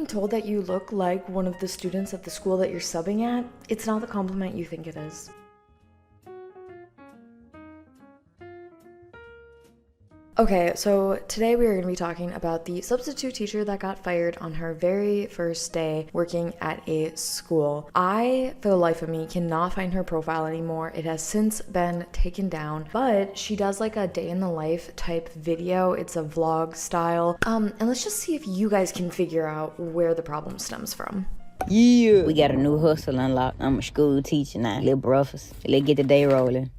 being told that you look like one of the students at the school that you're subbing at, it's not the compliment you think it is. Okay, so today we are going to be talking about the substitute teacher that got fired on her very first day working at a school. I, for the life of me, cannot find her profile anymore. It has since been taken down, but she does like a day in the life type video. It's a vlog style. And let's just see if you guys can figure out where the problem stems from. Yeah. We got a new hustle unlocked. I'm a school teacher now. Little brothers. Let's get the day rolling.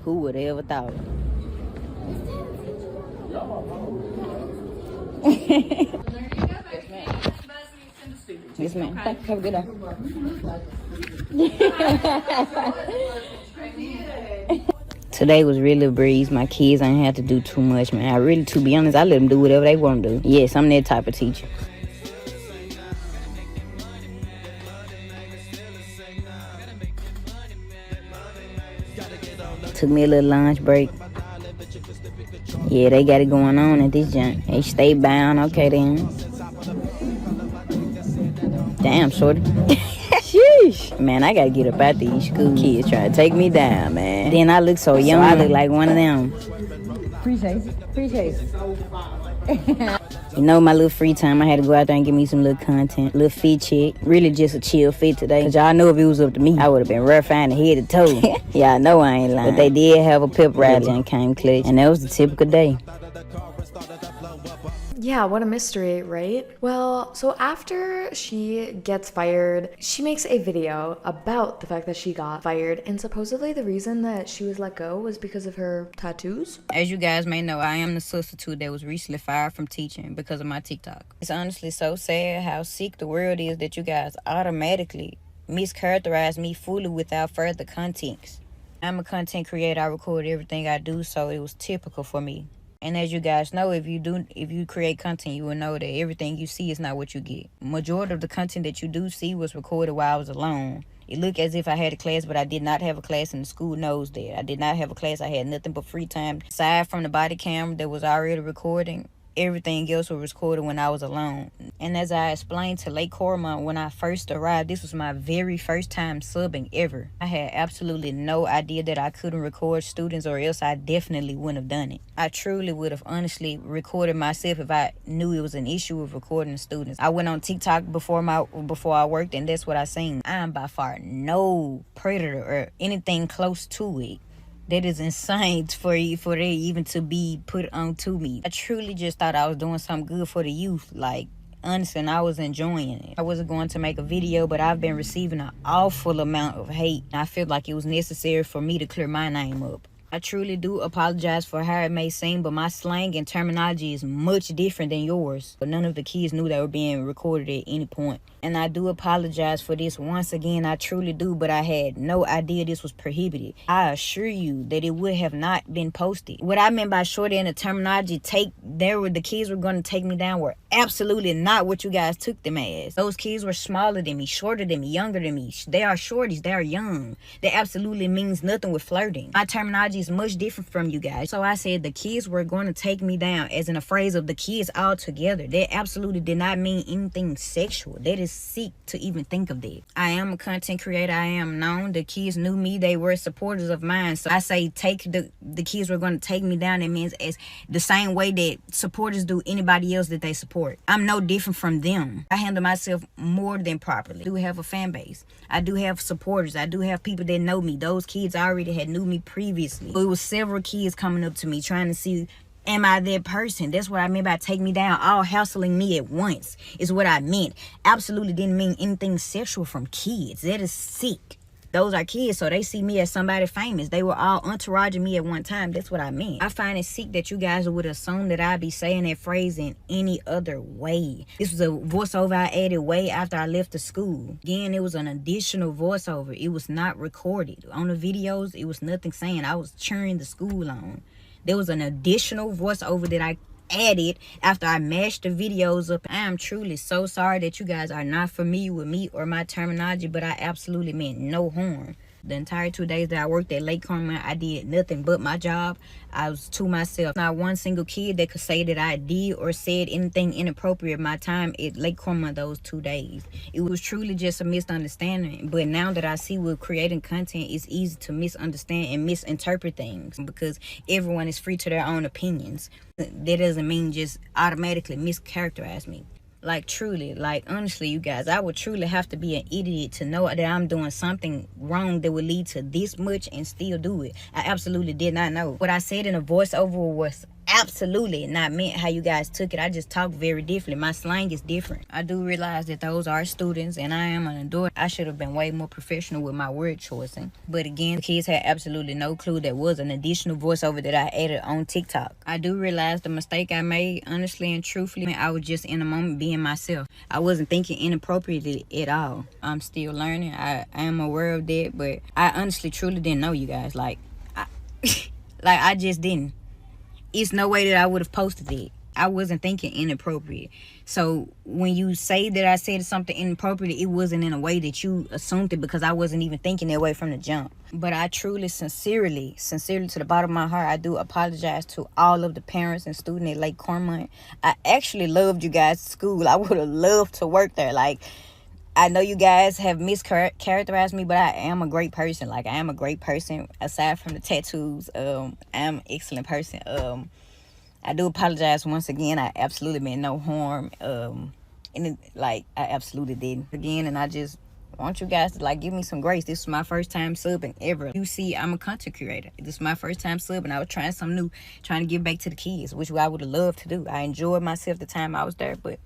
Who would have ever thought it? Yes, ma'am. Have a good day. Today was really a breeze. My kids ain't had to do too much, man. To be honest, I let them do whatever they want to do. Yes, I'm that type of teacher. Took me a little lunch break. Yeah, they got it going on at this junk. They stay bound, okay then. Damn, shorty. Sheesh. Man, I gotta get up out these school kids trying to take me down, man. Then I look so young, I look like one of them. Appreciate it. You know, my little free time, I had to go out there and give me some little content, little fit check. Really just a chill fit today. Cause y'all know if it was up to me, I would have been rough and head to toe. Y'all know I ain't lying. But they did have a pep rally and came clutch. And that was the typical day. Yeah, what a mystery, right? Well, so after she gets fired, she makes a video about the fact that she got fired, and supposedly the reason that she was let go was because of her tattoos. As you guys may know, I am the substitute that was recently fired from teaching because of my TikTok. It's honestly so sad how sick the world is that you guys automatically mischaracterize me fully without further context. I'm a content creator. I record everything I do, so it was typical for me. And as you guys know, if you create content, you will know that everything you see is not what you get. Majority of the content that you do see was recorded while I was alone. It looked as if I had a class, but I did not have a class, and the school knows that. I did not have a class. I had nothing but free time. Aside from the body camera that was already recording, everything else was recorded when I was alone. And as I explained to Lake Cormont when I first arrived, this was my very first time subbing ever. I had absolutely no idea that I couldn't record students, or else I definitely wouldn't have done it. I truly would have honestly recorded myself if I knew it was an issue with recording the students. I went on TikTok before I worked, and that's what I seen. I am by far no predator or anything close to it. That is insane for it even to be put on to me. I truly just thought I was doing something good for the youth. Like, honestly, and I was enjoying it. I wasn't going to make a video, but I've been receiving an awful amount of hate. I feel like it was necessary for me to clear my name up. I truly do apologize for how it may seem, but my slang and terminology is much different than yours. But none of the kids knew they were being recorded at any point. And I do apologize for this once again. I truly do, but I had no idea this was prohibited. I assure you that it would have not been posted. What I meant by shorty and the terminology, the kids were going to take me down were absolutely not what you guys took them as. Those kids were smaller than me, shorter than me, younger than me. They are shorties. They are young. That absolutely means nothing with flirting. My terminology is much different from you guys. So I said the kids were going to take me down, as in a phrase of the kids all together. That absolutely did not mean anything sexual. That is sick to even think of that. I am a content creator. I am known. The kids knew me. They were supporters of mine. So I say the kids were going to take me down. It means as the same way that supporters do anybody else that they support. I'm no different from them. I handle myself more than properly. I do have a fan base. I do have supporters. I do have people that know me. Those kids already had knew me previously. It was several kids coming up to me trying to see, am I that person? That's what I meant by take me down. All hassling me at once is what I meant. Absolutely didn't mean anything sexual from kids. That is sick. Those are kids, so they see me as somebody famous. They were all entouraging me at one time. That's what I meant. I find it sick that you guys would assume that I'd be saying that phrase in any other way. This was a voiceover I added way after I left the school. Again, it was an additional voiceover. It was not recorded. On the videos, it was nothing saying. I was cheering the school on. There was an additional voiceover that I added after I mashed the videos up. I am truly so sorry that you guys are not familiar with me or my terminology, but I absolutely meant no harm. The entire 2 days that I worked at Lake Carmine, I did nothing but my job. I was to myself. Not one single kid that could say that I did or said anything inappropriate my time at Lake Carmine those 2 days. It was truly just a misunderstanding. But now that I see with creating content, it's easy to misunderstand and misinterpret things because everyone is free to their own opinions. That doesn't mean just automatically mischaracterize me. Like, truly, like, honestly, you guys, I would truly have to be an idiot to know that I'm doing something wrong that would lead to this much and still do it. I absolutely did not know. What I said in a voiceover was absolutely not meant how you guys took it. I just talk very differently. My slang is different. I do realize that those are students and I am an adult. I should have been way more professional with my word choosing. But again, the kids had absolutely no clue there was an additional voiceover that I added on TikTok. I do realize the mistake I made, honestly and truthfully. I was just in a moment being myself. I wasn't thinking inappropriately at all. I'm still learning. I am aware of that, but I honestly truly didn't know, you guys. Like I just didn't. It's no way that I would have posted it. I wasn't thinking inappropriate. So when you say that I said something inappropriate, it wasn't in a way that you assumed it because I wasn't even thinking that way from the jump. But I truly, sincerely to the bottom of my heart, I do apologize to all of the parents and students at Lake Carmine. I actually loved you guys' school. I would have loved to work there. Like, I know you guys have mischaracterized me, but I am a great person. Like, I am a great person. Aside from the tattoos, I'm an excellent person. I do apologize once again. I absolutely meant no harm. I absolutely didn't. Again, and I just want you guys to, like, give me some grace. This is my first time subbing ever. You see, I'm a content creator. This is my first time subbing. I was trying something new, trying to give back to the kids, which I would have loved to do. I enjoyed myself the time I was there, but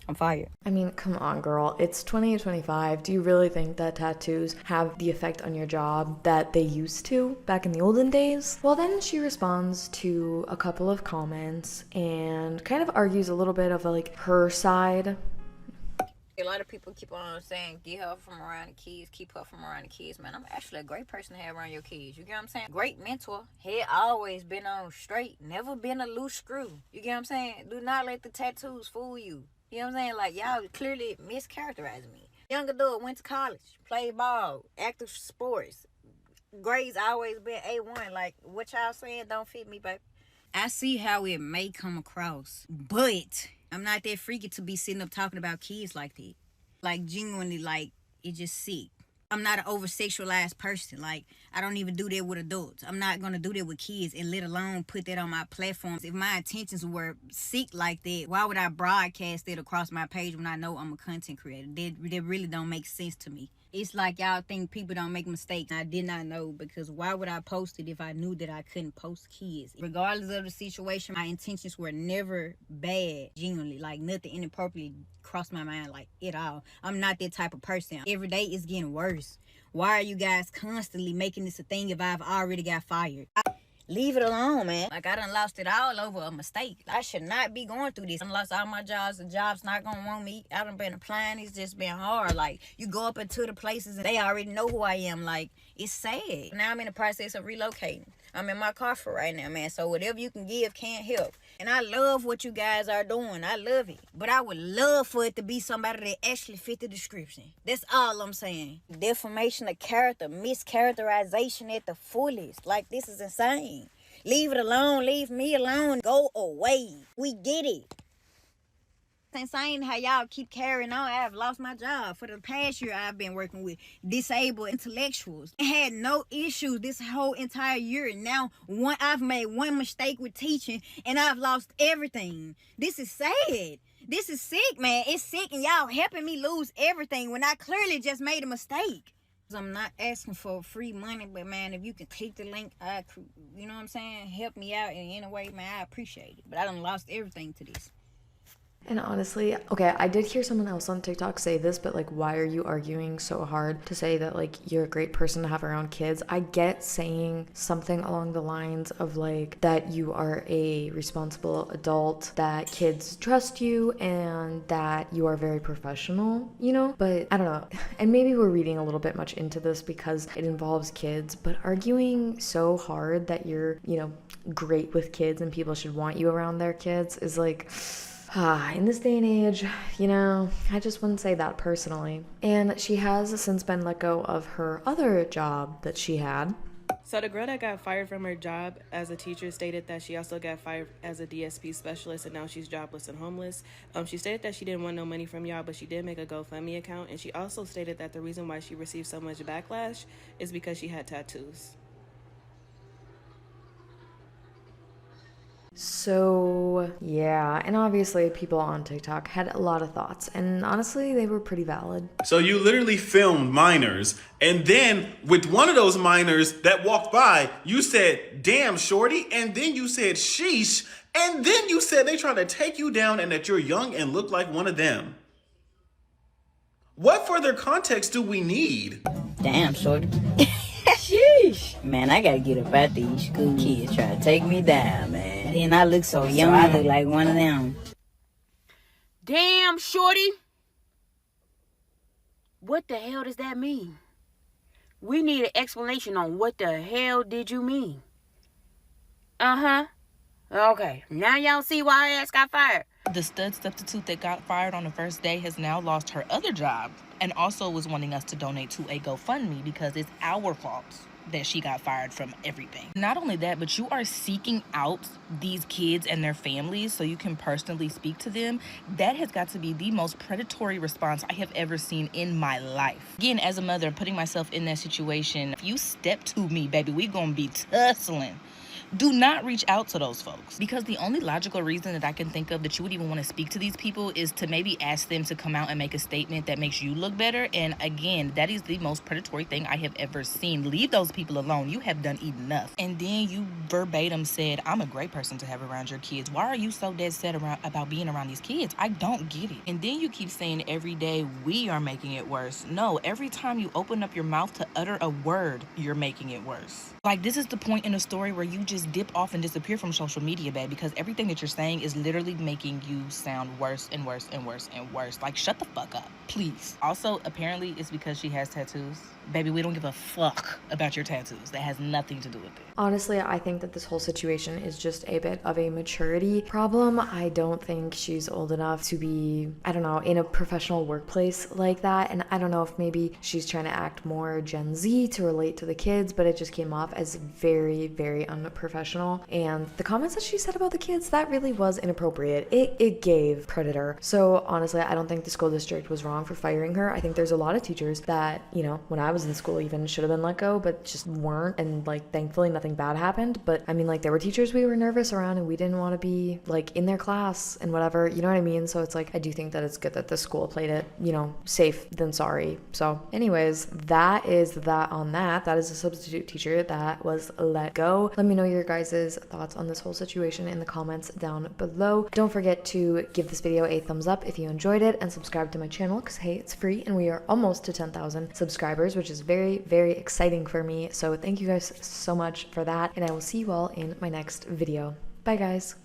I'm fired. I mean, come on, girl. It's 2025. Do you really think that tattoos have the effect on your job that they used to back in the olden days? Well, then she responds to a couple of comments and kind of argues a little bit of like her side. A lot of people keep on saying, get her from around the kids, keep her from around the kids. Man, I'm actually a great person to have around your kids. You get what I'm saying? Great mentor. Head always been on straight. Never been a loose screw. You get what I'm saying? Do not let the tattoos fool you. You know what I'm saying? Like, y'all clearly mischaracterizing me. Young adult, went to college, played ball, active sports. Grades always been A1. Like, what y'all saying don't fit me, baby. I see how it may come across, but I'm not that freaky to be sitting up talking about kids like that. Like, genuinely, like, it just sick. I'm not an over-sexualized person. Like, I don't even do that with adults. I'm not going to do that with kids and let alone put that on my platforms. If my intentions were sick like that, why would I broadcast it across my page when I know I'm a content creator? That really don't make sense to me. It's like y'all think people don't make mistakes. I did not know, because why would I post it if I knew that I couldn't post kids? Regardless of the situation, my intentions were never bad, genuinely. Like, nothing inappropriately crossed my mind, like, at all. I'm not that type of person. Every day it's getting worse. Why are you guys constantly making this a thing if I've already got fired? Leave it alone, man. Like, I done lost it all over a mistake. I should not be going through this. I done lost all my jobs. The job's not gonna want me. I done been applying. It's just been hard. Like, you go up into the places and they already know who I am. Like, it's sad. Now I'm in the process of relocating. I'm in my car for right now, man. So whatever you can give can't help. And I love what you guys are doing. I love it. But I would love for it to be somebody that actually fit the description. That's all I'm saying. Defamation of character, mischaracterization at the fullest. Like, this is insane. Leave it alone. Leave me alone. Go away. We get it. It's insane how y'all keep carrying on. I have lost my job. For the past year, I've been working with disabled intellectuals. I had no issues this whole entire year. Now, I've made one mistake with teaching, and I've lost everything. This is sad. This is sick, man. It's sick, and y'all helping me lose everything when I clearly just made a mistake. I'm not asking for free money, but, man, if you can click the link, you know what I'm saying? Help me out in any way, man. I appreciate it. But I done lost everything to this. And honestly, okay, I did hear someone else on TikTok say this, but like, why are you arguing so hard to say that like you're a great person to have around kids? I get saying something along the lines of like that you are a responsible adult, that kids trust you, and that you are very professional, you know? But I don't know. And maybe we're reading a little bit much into this because it involves kids, but arguing so hard that you're, you know, great with kids and people should want you around their kids is like, In this day and age, I just wouldn't say that personally. And she has since been let go of her other job that she had. So the girl that got fired from her job as a teacher stated that she also got fired as a DSP specialist, and now she's jobless and homeless. She stated that she didn't want no money from y'all, but she did make a GoFundMe account, and she also stated that the reason why she received so much backlash is because she had tattoos. So, yeah, and obviously people on TikTok had a lot of thoughts, and honestly, they were pretty valid. So you literally filmed minors, and then with one of those minors that walked by, you said, damn, shorty, and then you said, sheesh, and then you said they trying to take you down and that you're young and look like one of them. What further context do we need? Damn, shorty. Sheesh. Man, I gotta get up out these school kids try to take me down, man. And I look so young, I look like one of them. Damn, shorty. What the hell does that mean? We need an explanation on what the hell did you mean. Okay, now y'all see why her ass got fired. The stud substitute that got fired on the first day has now lost her other job and also was wanting us to donate to a GoFundMe because it's our fault that she got fired from everything. Not only that, but you are seeking out these kids and their families so you can personally speak to them. That has got to be the most predatory response I have ever seen in my life. Again, as a mother, putting myself in that situation, if you step to me, baby, we gonna be tussling. Do not reach out to those folks, because the only logical reason that I can think of that you would even want to speak to these people is to maybe ask them to come out and make a statement that makes you look better. And again, that is the most predatory thing I have ever seen. Leave those people alone. You have done enough. And then you verbatim said, I'm a great person to have around your kids. Why are you so dead set about being around these kids? I don't get it. And then you keep saying every day we are making it worse. No, every time you open up your mouth to utter a word, you're making it worse. Like, this is the point in the story where you just dip off and disappear from social media, babe, because everything that you're saying is literally making you sound worse and worse and worse and worse. Like, shut the fuck up, please. Also, apparently it's because she has tattoos. Baby, we don't give a fuck about your tattoos. That has nothing to do with it. Honestly, I think that this whole situation is just a bit of a maturity problem. I don't think she's old enough to be, I don't know, in a professional workplace like that. And I don't know if maybe she's trying to act more Gen Z to relate to the kids, but it just came off as very, very unprofessional. And the comments that she said about the kids, that really was inappropriate. It gave predator. So honestly, I don't think the school district was wrong for firing her. I think there's a lot of teachers that, when I was in school even should have been let go, but just weren't. And like, thankfully nothing bad happened. But I mean, like, there were teachers we were nervous around and we didn't want to be like in their class and whatever, you know what I mean? So it's like, I do think that it's good that the school played it, safe than sorry. So anyways, that is that on that. That is a substitute teacher that was let go. Let me know your guys' thoughts on this whole situation in the comments down below. Don't forget to give this video a thumbs up if you enjoyed it and subscribe to my channel because hey, it's free and we are almost to 10,000 subscribers, which is very, very exciting for me. So thank you guys so much for that, and I will see you all in my next video. Bye guys.